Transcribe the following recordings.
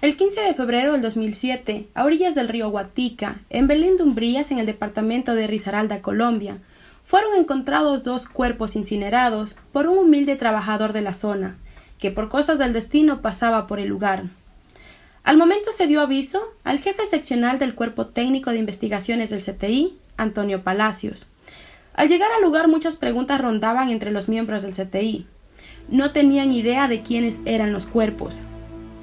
El 15 de febrero del 2007, a orillas del río Guatica, en Belén de Umbrías, en el departamento de Risaralda, Colombia, fueron encontrados dos cuerpos incinerados por un humilde trabajador de la zona, que por cosas del destino pasaba por el lugar. Al momento se dio aviso al jefe seccional del Cuerpo Técnico de Investigaciones del CTI, Antonio Palacios. Al llegar al lugar, muchas preguntas rondaban entre los miembros del CTI. No tenían idea de quiénes eran los cuerpos,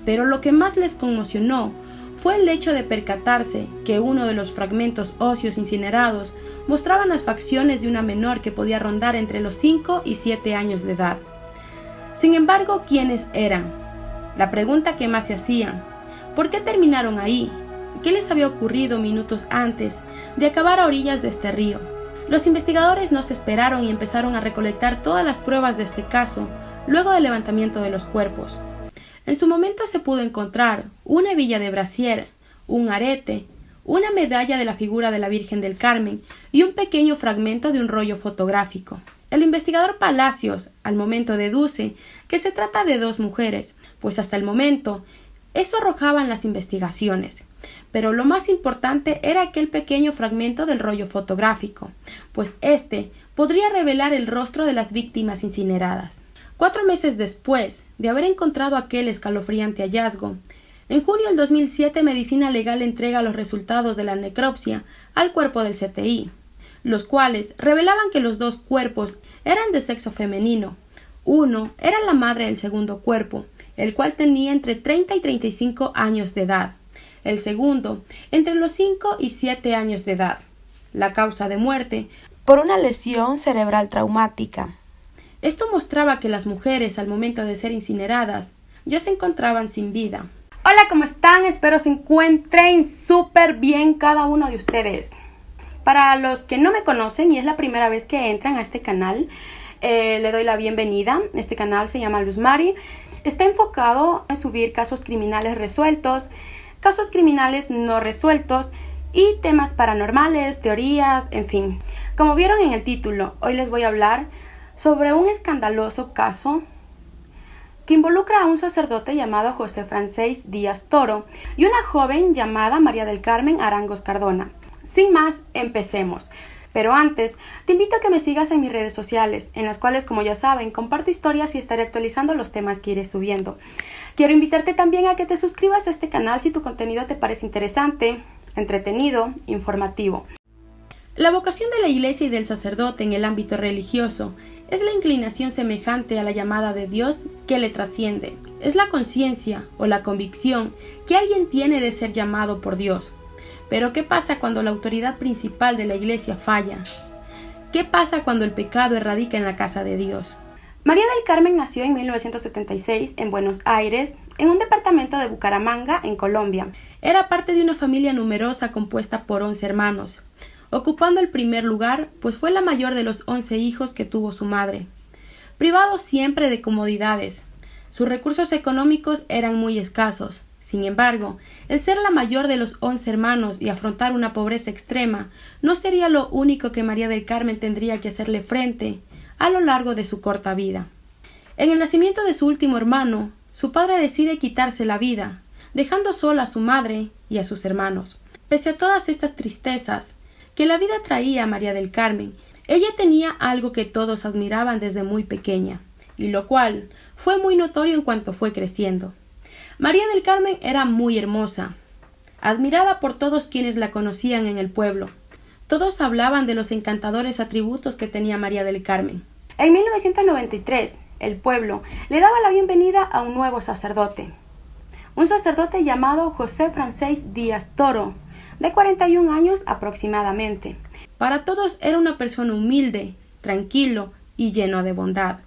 pero lo que más les conmocionó fue el hecho de percatarse que uno de los fragmentos óseos incinerados mostraban las facciones de una menor que podía rondar entre los 5 y 7 años de edad. Sin embargo, ¿quiénes eran? La pregunta que más se hacían: ¿por qué terminaron ahí? ¿Qué les había ocurrido minutos antes de acabar a orillas de este río? Los investigadores no se esperaron y empezaron a recolectar todas las pruebas de este caso luego del levantamiento de los cuerpos. En su momento se pudo encontrar una hebilla de brasier, un arete, una medalla de la figura de la Virgen del Carmen y un pequeño fragmento de un rollo fotográfico. El investigador Palacios, al momento, deduce que se trata de dos mujeres, pues hasta el momento eso arrojaban las investigaciones. Pero lo más importante era aquel pequeño fragmento del rollo fotográfico, pues este podría revelar el rostro de las víctimas incineradas. 4 meses después de haber encontrado aquel escalofriante hallazgo, en junio del 2007 Medicina Legal entrega los resultados de la necropsia al cuerpo del CTI, los cuales revelaban que los dos cuerpos eran de sexo femenino. Uno era la madre del segundo cuerpo, el cual tenía entre 30 y 35 años de edad. El segundo, entre los 5 y 7 años de edad. La causa de muerte: por una lesión cerebral traumática. Esto mostraba que las mujeres, al momento de ser incineradas, ya se encontraban sin vida. Hola, ¿cómo están? Espero se encuentren súper bien cada uno de ustedes. Para los que no me conocen y es la primera vez que entran a este canal, le doy la bienvenida. Este canal se llama Luz Mari. Está enfocado en subir casos criminales resueltos, casos criminales no resueltos y temas paranormales, teorías, en fin. Como vieron en el título, hoy les voy a hablar sobre un escandaloso caso que involucra a un sacerdote llamado José Francés Díaz Toro y una joven llamada María del Carmen Arangos Cardona. Sin más, empecemos. Pero antes, te invito a que me sigas en mis redes sociales, en las cuales, como ya saben, comparto historias y estaré actualizando los temas que iré subiendo. Quiero invitarte también a que te suscribas a este canal si tu contenido te parece interesante, entretenido, informativo. La vocación de la Iglesia y del sacerdote en el ámbito religioso es la inclinación semejante a la llamada de Dios que le trasciende. Es la conciencia o la convicción que alguien tiene de ser llamado por Dios. Pero ¿qué pasa cuando la autoridad principal de la Iglesia falla? ¿Qué pasa cuando el pecado erradica en la casa de Dios? María del Carmen nació en 1976 en Buenos Aires, en un departamento de Bucaramanga, en Colombia. Era parte de una familia numerosa compuesta por 11 hermanos, ocupando el primer lugar, pues fue la mayor de los 11 hijos que tuvo su madre. Privado siempre de comodidades, sus recursos económicos eran muy escasos. Sin embargo, el ser la mayor de los 11 hermanos y afrontar una pobreza extrema no sería lo único que María del Carmen tendría que hacerle frente a lo largo de su corta vida. En el nacimiento de su último hermano, su padre decide quitarse la vida, dejando sola a su madre y a sus hermanos. Pese a todas estas tristezas que la vida traía a María del Carmen, ella tenía algo que todos admiraban desde muy pequeña, y lo cual fue muy notorio en cuanto fue creciendo. María del Carmen era muy hermosa, admirada por todos quienes la conocían en el pueblo. Todos hablaban de los encantadores atributos que tenía María del Carmen. En 1993, el pueblo le daba la bienvenida a un nuevo sacerdote. Un sacerdote llamado José Francés Díaz Toro, de 41 años aproximadamente. Para todos era una persona humilde, tranquilo y lleno de bondad.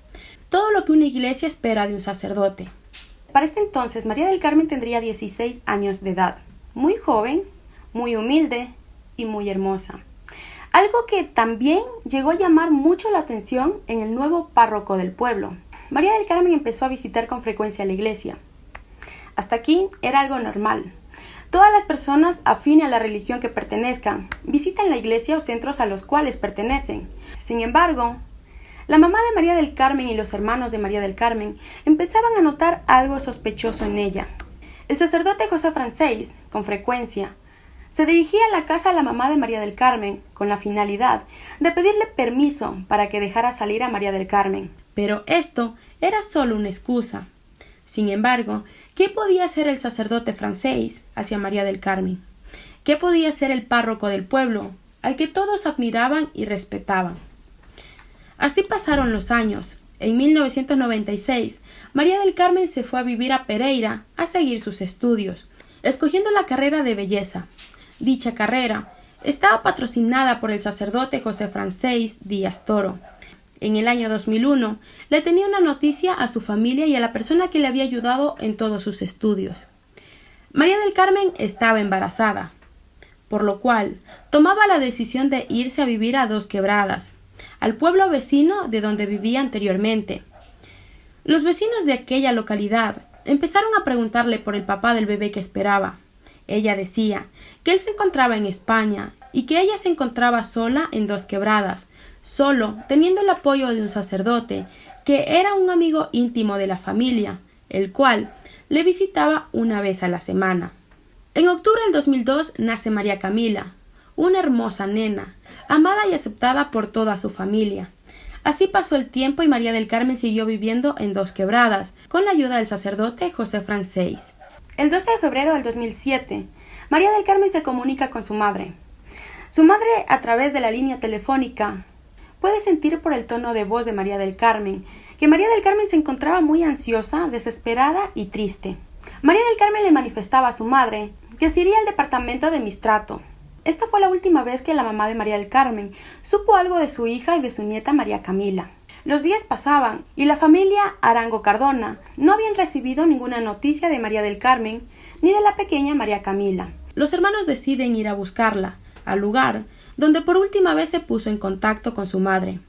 Todo lo que una iglesia espera de un sacerdote. Para este entonces, María del Carmen tendría 16 años de edad. Muy joven, muy humilde y muy hermosa. Algo que también llegó a llamar mucho la atención en el nuevo párroco del pueblo. María del Carmen empezó a visitar con frecuencia la iglesia. Hasta aquí era algo normal. Todas las personas afines a la religión que pertenezcan visitan la iglesia o centros a los cuales pertenecen. Sin embargo, la mamá de María del Carmen y los hermanos de María del Carmen empezaban a notar algo sospechoso en ella. El sacerdote José Francés, con frecuencia, se dirigía a la casa de la mamá de María del Carmen con la finalidad de pedirle permiso para que dejara salir a María del Carmen. Pero esto era solo una excusa. Sin embargo, ¿qué podía hacer el sacerdote Francés hacia María del Carmen? ¿Qué podía hacer el párroco del pueblo, al que todos admiraban y respetaban? Así pasaron los años. En 1996, María del Carmen se fue a vivir a Pereira a seguir sus estudios, escogiendo la carrera de belleza. Dicha carrera estaba patrocinada por el sacerdote José Francés Díaz Toro. En el año 2001, le tenía una noticia a su familia y a la persona que le había ayudado en todos sus estudios. María del Carmen estaba embarazada, por lo cual tomaba la decisión de irse a vivir a Dos Quebradas, al pueblo vecino de donde vivía anteriormente. Los vecinos de aquella localidad empezaron a preguntarle por el papá del bebé que esperaba. Ella decía que él se encontraba en España y que ella se encontraba sola en Dos Quebradas, solo teniendo el apoyo de un sacerdote que era un amigo íntimo de la familia, el cual le visitaba una vez a la semana. En octubre del 2002 nace María Camila, una hermosa nena, amada y aceptada por toda su familia. Así pasó el tiempo y María del Carmen siguió viviendo en Dos Quebradas, con la ayuda del sacerdote José Francés. El 12 de febrero del 2007, María del Carmen se comunica con su madre. Su madre, a través de la línea telefónica, puede sentir por el tono de voz de María del Carmen que María del Carmen se encontraba muy ansiosa, desesperada y triste. María del Carmen le manifestaba a su madre que se iría al departamento de Mistrato. Esta fue la última vez que la mamá de María del Carmen supo algo de su hija y de su nieta María Camila. Los días pasaban y la familia Arango Cardona no habían recibido ninguna noticia de María del Carmen ni de la pequeña María Camila. Los hermanos deciden ir a buscarla al lugar donde por última vez se puso en contacto con su madre.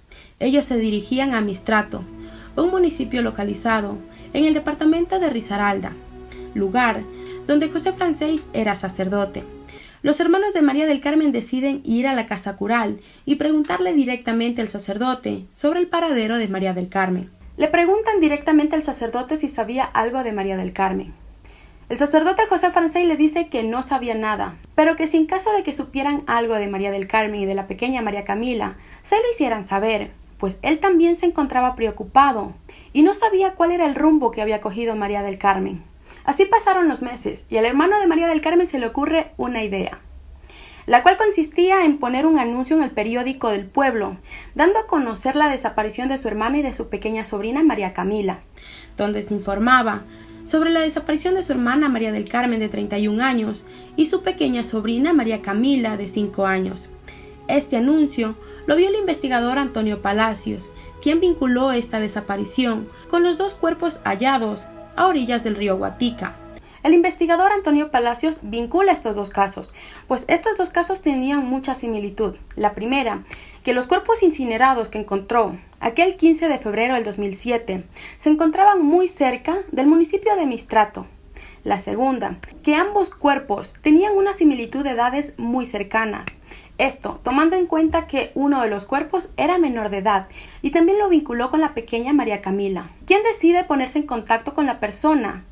Ellos se dirigían a Mistrato, un municipio localizado en el departamento de Risaralda, lugar donde José Francés era sacerdote. Los hermanos de María del Carmen deciden ir a la casa cural y preguntarle directamente al sacerdote sobre el paradero de María del Carmen. Le preguntan directamente al sacerdote si sabía algo de María del Carmen. El sacerdote José Francés le dice que no sabía nada, pero que si en caso de que supieran algo de María del Carmen y de la pequeña María Camila, se lo hicieran saber, pues él también se encontraba preocupado y no sabía cuál era el rumbo que había cogido María del Carmen. Así pasaron los meses y al hermano de María del Carmen se le ocurre una idea, la cual consistía en poner un anuncio en el periódico del pueblo, dando a conocer la desaparición de su hermana y de su pequeña sobrina María Camila, donde se informaba sobre la desaparición de su hermana María del Carmen de 31 años y su pequeña sobrina María Camila de 5 años. Este anuncio lo vio el investigador Antonio Palacios, quien vinculó esta desaparición con los dos cuerpos hallados a orillas del río Guatica. El investigador Antonio Palacios vincula estos dos casos, pues estos dos casos tenían mucha similitud. La primera, que los cuerpos incinerados que encontró aquel 15 de febrero del 2007 se encontraban muy cerca del municipio de Mistrato. La segunda, que ambos cuerpos tenían una similitud de edades muy cercanas. Esto, tomando en cuenta que uno de los cuerpos era menor de edad y también lo vinculó con la pequeña María Camila, quien decide ponerse en contacto con la persona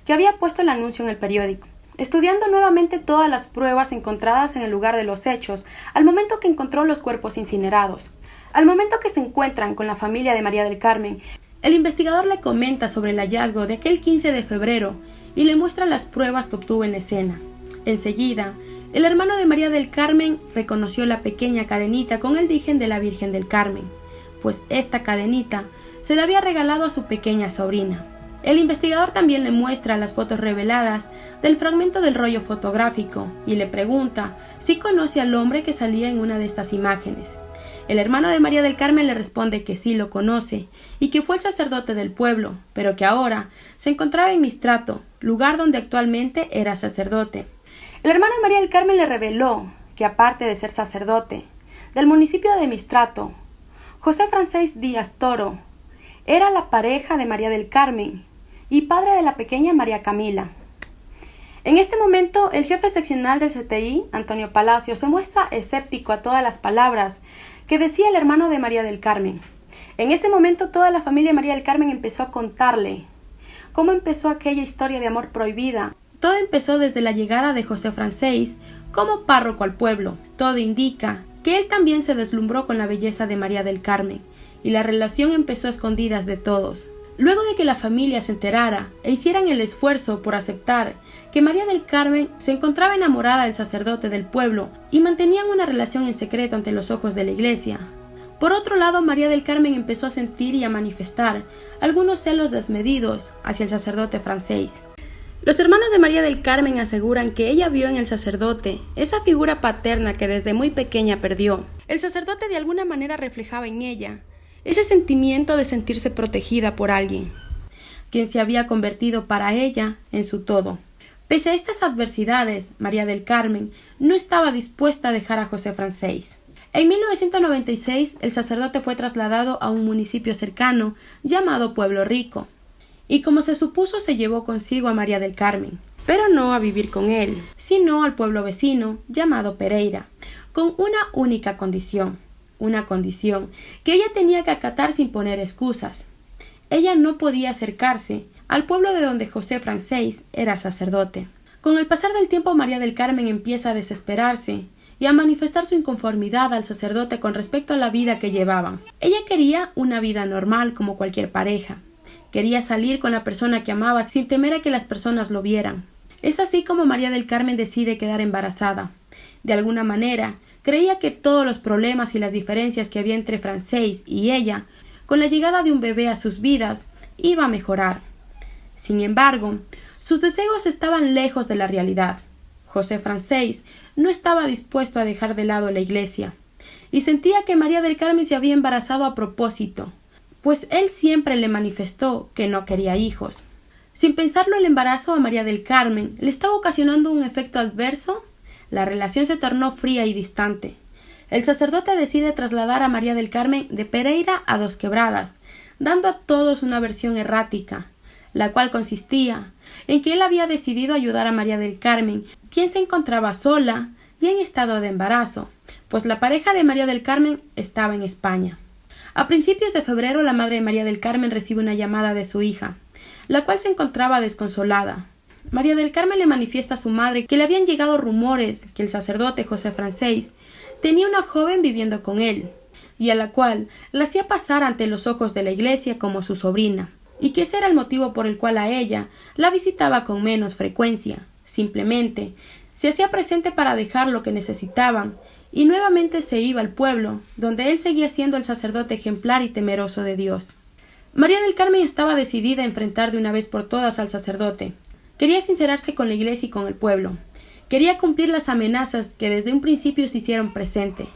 que había puesto el anuncio en el periódico. Estudiando nuevamente todas las pruebas encontradas en el lugar de los hechos, al momento que encontró los cuerpos incinerados. Al momento que se encuentran con la familia de María del Carmen, el investigador le comenta sobre el hallazgo de aquel 15 de febrero y le muestra las pruebas que obtuvo en la escena. Enseguida, el hermano de María del Carmen reconoció la pequeña cadenita con el dijen de la Virgen del Carmen, pues esta cadenita se la había regalado a su pequeña sobrina. El investigador también le muestra las fotos reveladas del fragmento del rollo fotográfico y le pregunta si conoce al hombre que salía en una de estas imágenes. El hermano de María del Carmen le responde que sí lo conoce y que fue el sacerdote del pueblo, pero que ahora se encontraba en Mistrato, lugar donde actualmente era sacerdote. El hermano de María del Carmen le reveló que aparte de ser sacerdote, del municipio de Mistrato. José Francés Díaz Toro era la pareja de María del Carmen y padre de la pequeña María Camila. En este momento, el jefe seccional del CTI, Antonio Palacios, se muestra escéptico a todas las palabras que decía el hermano de María del Carmen. En ese momento, toda la familia de María del Carmen empezó a contarle cómo empezó aquella historia de amor prohibida. Todo empezó desde la llegada de José Francés como párroco al pueblo. Todo indica que él también se deslumbró con la belleza de María del Carmen, y la relación empezó a escondidas de todos. Luego de que la familia se enterara e hicieran el esfuerzo por aceptar que María del Carmen se encontraba enamorada del sacerdote del pueblo y mantenían una relación en secreto ante los ojos de la iglesia. Por otro lado, María del Carmen empezó a sentir y a manifestar algunos celos desmedidos hacia el sacerdote Francés. Los hermanos de María del Carmen aseguran que ella vio en el sacerdote esa figura paterna que desde muy pequeña perdió. El sacerdote de alguna manera reflejaba en ella ese sentimiento de sentirse protegida por alguien, quien se había convertido para ella en su todo. Pese a estas adversidades, María del Carmen no estaba dispuesta a dejar a José Francés. En 1996, el sacerdote fue trasladado a un municipio cercano llamado Pueblo Rico, y como se supuso se llevó consigo a María del Carmen, pero no a vivir con él, sino al pueblo vecino llamado Pereira, con una única condición. Una condición que ella tenía que acatar sin poner excusas. Ella no podía acercarse al pueblo de donde José Francés era sacerdote. Con el pasar del tiempo, María del Carmen empieza a desesperarse y a manifestar su inconformidad al sacerdote con respecto a la vida que llevaban. Ella quería una vida normal como cualquier pareja. Quería salir con la persona que amaba sin temer a que las personas lo vieran. Es así como María del Carmen decide quedar embarazada. De alguna manera, creía que todos los problemas y las diferencias que había entre Francés y ella, con la llegada de un bebé a sus vidas, iba a mejorar. Sin embargo, sus deseos estaban lejos de la realidad. José Francés no estaba dispuesto a dejar de lado la iglesia, y sentía que María del Carmen se había embarazado a propósito, pues él siempre le manifestó que no quería hijos. Sin pensarlo, el embarazo a María del Carmen le estaba ocasionando un efecto adverso. La relación se tornó fría y distante. El sacerdote decide trasladar a María del Carmen de Pereira a Dos Quebradas, dando a todos una versión errática, la cual consistía en que él había decidido ayudar a María del Carmen, quien se encontraba sola y en estado de embarazo, pues la pareja de María del Carmen estaba en España. A principios de febrero, la madre de María del Carmen recibe una llamada de su hija, la cual se encontraba desconsolada. María del Carmen le manifiesta a su madre que le habían llegado rumores que el sacerdote José Francés tenía una joven viviendo con él, y a la cual la hacía pasar ante los ojos de la iglesia como su sobrina, y que ese era el motivo por el cual a ella la visitaba con menos frecuencia. Simplemente se hacía presente para dejar lo que necesitaban, y nuevamente se iba al pueblo, donde él seguía siendo el sacerdote ejemplar y temeroso de Dios. María del Carmen estaba decidida a enfrentar de una vez por todas al sacerdote. Quería sincerarse con la iglesia y con el pueblo. Quería cumplir las amenazas que desde un principio se hicieron presente.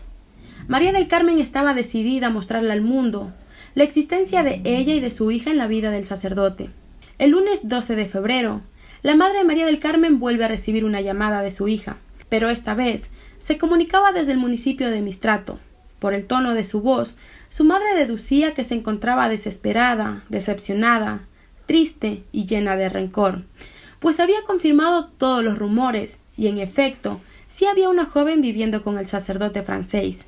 María del Carmen estaba decidida a mostrarle al mundo la existencia de ella y de su hija en la vida del sacerdote. El lunes 12 de febrero, la madre de María del Carmen vuelve a recibir una llamada de su hija, pero esta vez se comunicaba desde el municipio de Mistrato. Por el tono de su voz, su madre deducía que se encontraba desesperada, decepcionada, triste y llena de rencor, pues había confirmado todos los rumores, y en efecto, sí había una joven viviendo con el sacerdote Francés.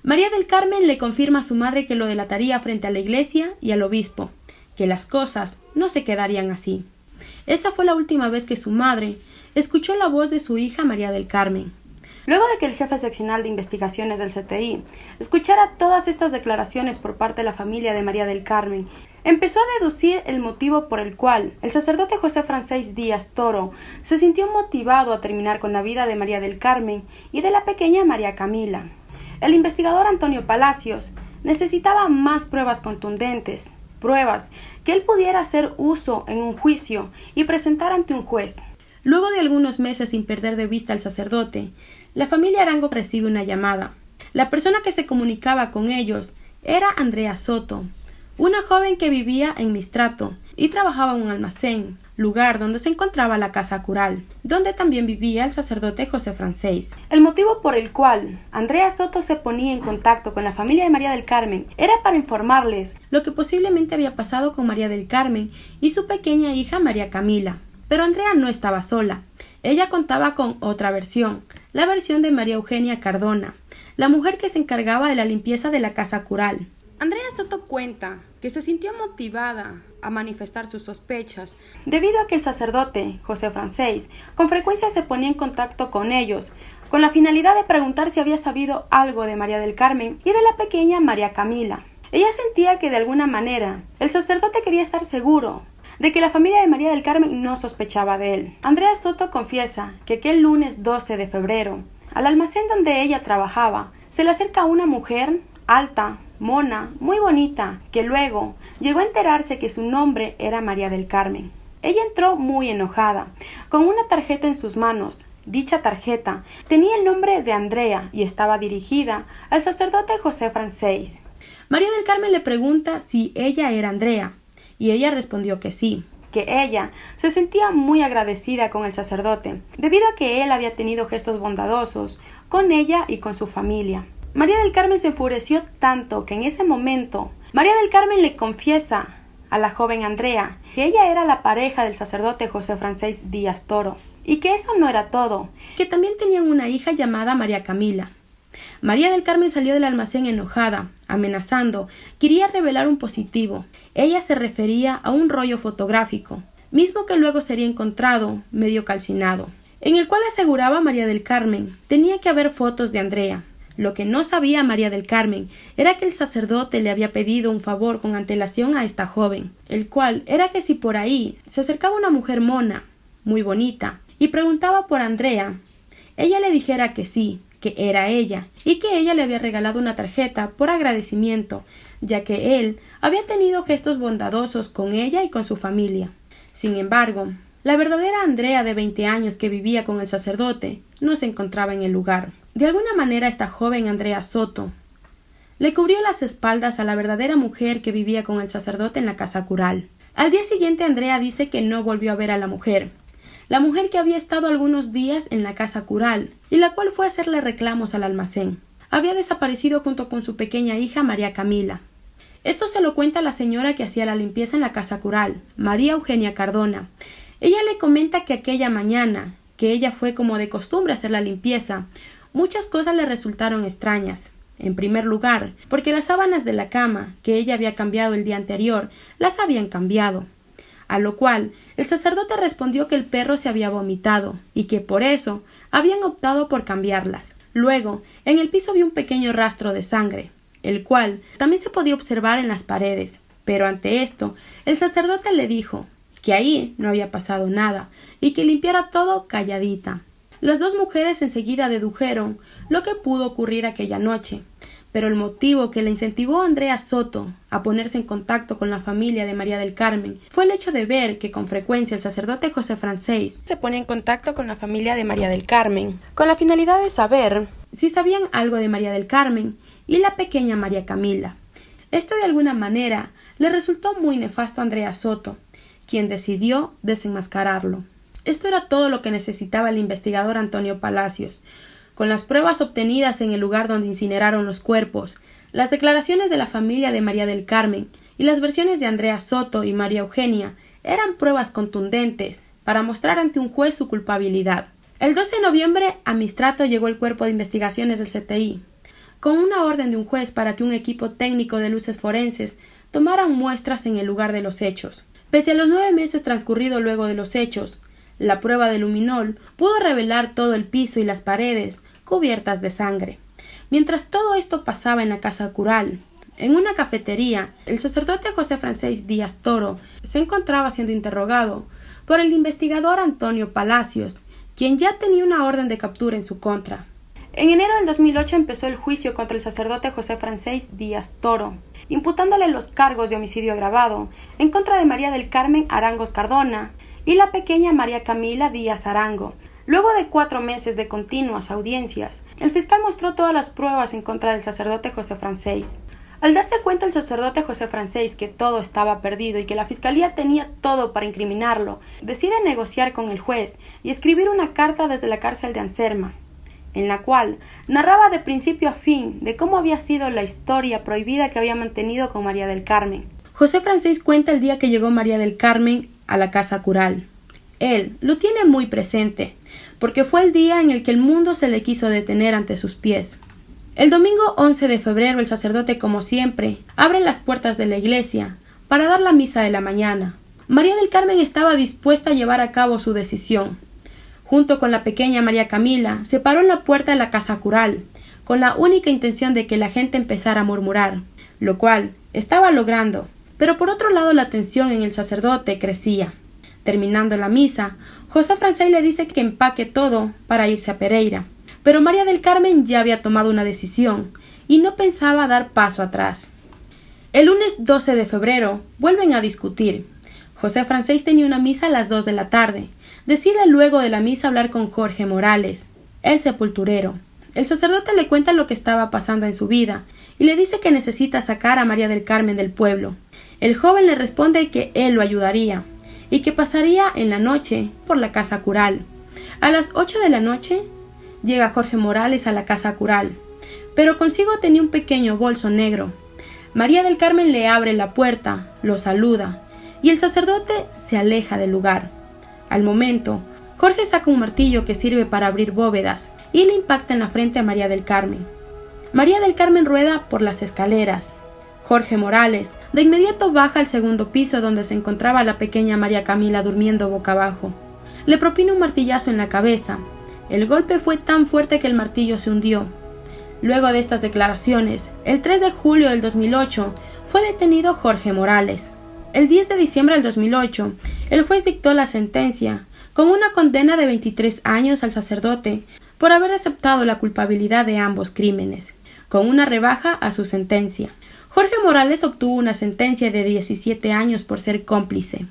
María del Carmen le confirma a su madre que lo delataría frente a la iglesia y al obispo, que las cosas no se quedarían así. Esa fue la última vez que su madre escuchó la voz de su hija María del Carmen. Luego de que el jefe seccional de investigaciones del CTI escuchara todas estas declaraciones por parte de la familia de María del Carmen, empezó a deducir el motivo por el cual el sacerdote José Francés Díaz Toro se sintió motivado a terminar con la vida de María del Carmen y de la pequeña María Camila. El investigador Antonio Palacios necesitaba más pruebas contundentes, pruebas que él pudiera hacer uso en un juicio y presentar ante un juez. Luego de algunos meses sin perder de vista al sacerdote, la familia Arango recibe una llamada. La persona que se comunicaba con ellos era Andrea Soto, una joven que vivía en Mistrato y trabajaba en un almacén. lugar donde se encontraba la casa cural, donde también vivía el sacerdote José Francés. El motivo por el cual Andrea Soto se ponía en contacto con la familia de María del Carmen era para informarles lo que posiblemente había pasado con María del Carmen y su pequeña hija María Camila. Pero Andrea no estaba sola. Ella contaba con otra versión, la versión de María Eugenia Cardona, la mujer que se encargaba de la limpieza de la casa cural. Andrea Soto cuenta que se sintió motivada a manifestar sus sospechas debido a que el sacerdote José Francés con frecuencia se ponía en contacto con ellos con la finalidad de preguntar si había sabido algo de María del Carmen y de la pequeña María Camila. Ella sentía que de alguna manera el sacerdote quería estar seguro de que la familia de María del Carmen no sospechaba de él. Andrea Soto confiesa que aquel lunes 12 de febrero, al almacén donde ella trabajaba, se le acerca una mujer alta, mona, muy bonita, que luego llegó a enterarse que su nombre era María del Carmen. Ella entró muy enojada, con una tarjeta en sus manos. Dicha tarjeta tenía el nombre de Andrea y estaba dirigida al sacerdote José Francés. María del Carmen le pregunta si ella era Andrea, y ella respondió que sí, que ella se sentía muy agradecida con el sacerdote, debido a que él había tenido gestos bondadosos con ella y con su familia. María del Carmen se enfureció tanto que en ese momento María del Carmen le confiesa a la joven Andrea que ella era la pareja del sacerdote José Francés Díaz Toro y que eso no era todo, que también tenían una hija llamada María Camila. María del Carmen salió del almacén enojada, amenazando, quería revelar un positivo. Ella se refería a un rollo fotográfico, mismo que luego sería encontrado medio calcinado, en el cual aseguraba María del Carmen tenía que haber fotos de Andrea. Lo que no sabía María del Carmen era que el sacerdote le había pedido un favor con antelación a esta joven, el cual era que si por ahí se acercaba una mujer mona, muy bonita, y preguntaba por Andrea, ella le dijera que sí, que era ella, y que ella le había regalado una tarjeta por agradecimiento, ya que él había tenido gestos bondadosos con ella y con su familia. Sin embargo, la verdadera Andrea de 20 años que vivía con el sacerdote no se encontraba en el lugar. De alguna manera esta joven Andrea Soto le cubrió las espaldas a la verdadera mujer que vivía con el sacerdote en la casa cural. Al día siguiente Andrea dice que no volvió a ver a la mujer que había estado algunos días en la casa cural y la cual fue a hacerle reclamos al almacén. Había desaparecido junto con su pequeña hija María Camila. Esto se lo cuenta la señora que hacía la limpieza en la casa cural, María Eugenia Cardona. Ella le comenta que aquella mañana, que ella fue como de costumbre a hacer la limpieza, muchas cosas le resultaron extrañas. En primer lugar, porque las sábanas de la cama, que ella había cambiado el día anterior, las habían cambiado. A lo cual el sacerdote respondió que el perro se había vomitado y que por eso habían optado por cambiarlas. Luego, en el piso vio un pequeño rastro de sangre, el cual también se podía observar en las paredes. Pero ante esto, el sacerdote le dijo que ahí no había pasado nada y que limpiara todo calladita. Las dos mujeres enseguida dedujeron lo que pudo ocurrir aquella noche, pero el motivo que le incentivó a Andrea Soto a ponerse en contacto con la familia de María del Carmen fue el hecho de ver que con frecuencia el sacerdote José Francés se ponía en contacto con la familia de María del Carmen, con la finalidad de saber si sabían algo de María del Carmen y la pequeña María Camila. Esto de alguna manera le resultó muy nefasto a Andrea Soto, quien decidió desenmascararlo. Esto era todo lo que necesitaba el investigador Antonio Palacios. Con las pruebas obtenidas en el lugar donde incineraron los cuerpos, las declaraciones de la familia de María del Carmen y las versiones de Andrea Soto y María Eugenia eran pruebas contundentes para mostrar ante un juez su culpabilidad. El 12 de noviembre a Mistrato llegó el cuerpo de investigaciones del CTI, con una orden de un juez para que un equipo técnico de luces forenses tomara muestras en el lugar de los hechos. Pese a los 9 meses transcurridos luego de los hechos, la prueba de luminol pudo revelar todo el piso y las paredes cubiertas de sangre. Mientras todo esto pasaba en la casa cural, en una cafetería, el sacerdote José Francés Díaz Toro se encontraba siendo interrogado por el investigador Antonio Palacios, quien ya tenía una orden de captura en su contra. En enero del 2008 empezó el juicio contra el sacerdote José Francés Díaz Toro, imputándole los cargos de homicidio agravado en contra de María del Carmen Arangos Cardona y la pequeña María Camila Díaz Arango. Luego de 4 meses de continuas audiencias, el fiscal mostró todas las pruebas en contra del sacerdote José Francés. Al darse cuenta el sacerdote José Francés que todo estaba perdido y que la fiscalía tenía todo para incriminarlo, decide negociar con el juez y escribir una carta desde la cárcel de Anserma, en la cual narraba de principio a fin de cómo había sido la historia prohibida que había mantenido con María del Carmen. José Francés cuenta el día que llegó María del Carmen a la casa cural. Él lo tiene muy presente, porque fue el día en el que el mundo se le quiso detener ante sus pies. El domingo 11 de febrero el sacerdote, como siempre, abre las puertas de la iglesia para dar la misa de la mañana. María del Carmen estaba dispuesta a llevar a cabo su decisión. Junto con la pequeña María Camila, se paró en la puerta de la casa cural, con la única intención de que la gente empezara a murmurar, lo cual estaba logrando. Pero por otro lado la tensión en el sacerdote crecía. Terminando la misa, José Francés le dice que empaque todo para irse a Pereira. Pero María del Carmen ya había tomado una decisión y no pensaba dar paso atrás. El lunes 12 de febrero vuelven a discutir. José Francés tenía una misa a las 2 de la tarde. Decide luego de la misa hablar con Jorge Morales, el sepulturero. El sacerdote le cuenta lo que estaba pasando en su vida y le dice que necesita sacar a María del Carmen del pueblo. El joven le responde que él lo ayudaría y que pasaría en la noche por la casa cural. A las 8 de la noche llega Jorge Morales a la casa cural, pero consigo tenía un pequeño bolso negro. María del Carmen le abre la puerta, lo saluda, y el sacerdote se aleja del lugar. Al momento, Jorge saca un martillo que sirve para abrir bóvedas y le impacta en la frente a María del Carmen. María del Carmen rueda por las escaleras. Jorge Morales de inmediato baja al segundo piso donde se encontraba la pequeña María Camila durmiendo boca abajo. Le propina un martillazo en la cabeza. El golpe fue tan fuerte que el martillo se hundió. Luego de estas declaraciones, el 3 de julio del 2008, fue detenido Jorge Morales. El 10 de diciembre del 2008, el juez dictó la sentencia, con una condena de 23 años al sacerdote por haber aceptado la culpabilidad de ambos crímenes, con una rebaja a su sentencia. Jorge Morales obtuvo una sentencia de 17 años por ser cómplice.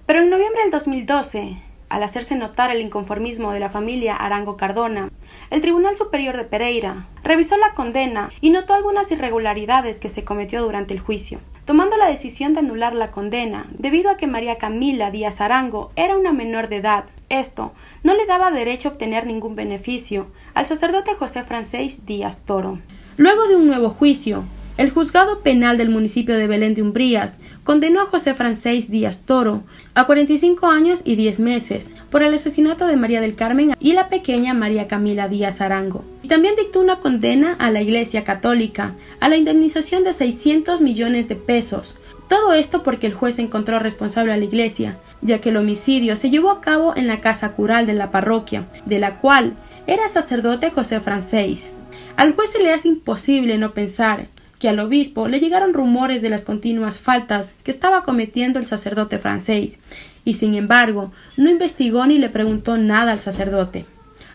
Pero en noviembre del 2012, al hacerse notar el inconformismo de la familia Arango Cardona, el Tribunal Superior de Pereira revisó la condena y notó algunas irregularidades que se cometió durante el juicio, tomando la decisión de anular la condena debido a que María Camila Díaz Arango era una menor de edad. Esto no le daba derecho a obtener ningún beneficio al sacerdote José Francés Díaz Toro. Luego de un nuevo juicio, el juzgado penal del municipio de Belén de Umbrías condenó a José Francés Díaz Toro a 45 años y 10 meses por el asesinato de María del Carmen y la pequeña María Camila Díaz Arango. Y también dictó una condena a la Iglesia Católica a la indemnización de 600 millones de pesos. Todo esto porque el juez encontró responsable a la Iglesia, ya que el homicidio se llevó a cabo en la casa cural de la parroquia, de la cual era sacerdote José Francés. Al juez se le hace imposible no pensar que al obispo le llegaron rumores de las continuas faltas que estaba cometiendo el sacerdote Francés, y sin embargo no investigó ni le preguntó nada al sacerdote.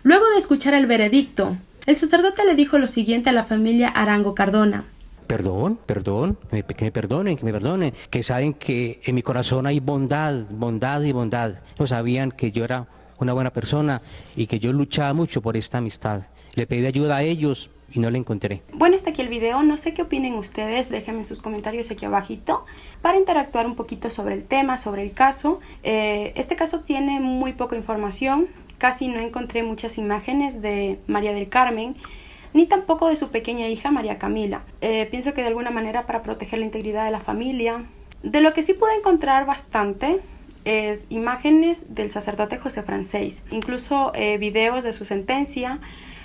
Luego de escuchar el veredicto, el sacerdote le dijo lo siguiente a la familia Arango Cardona: Perdón, que me perdonen, que saben que en mi corazón hay bondad y bondad. No sabían que yo era una buena persona y que yo luchaba mucho por esta amistad. Le pedí ayuda a ellos y no la encontré. Bueno, hasta aquí el video. No sé qué opinen ustedes. Déjenme sus comentarios aquí abajito para interactuar un poquito sobre el tema, sobre el caso. Este caso tiene muy poca información. Casi no encontré muchas imágenes de María del Carmen, ni tampoco de su pequeña hija María Camila. Pienso que de alguna manera para proteger la integridad de la familia. De lo que sí pude encontrar bastante es imágenes del sacerdote José Francés, incluso videos de su sentencia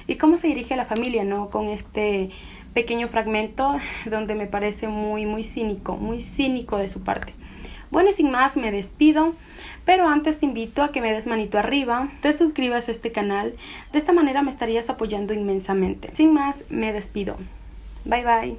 y cómo se dirige a la familia, ¿no? Con este pequeño fragmento donde me parece muy cínico de su parte. Bueno, sin más me despido, pero antes te invito a que me des manito arriba, te suscribas a este canal, de esta manera me estarías apoyando inmensamente. Sin más, me despido. Bye bye.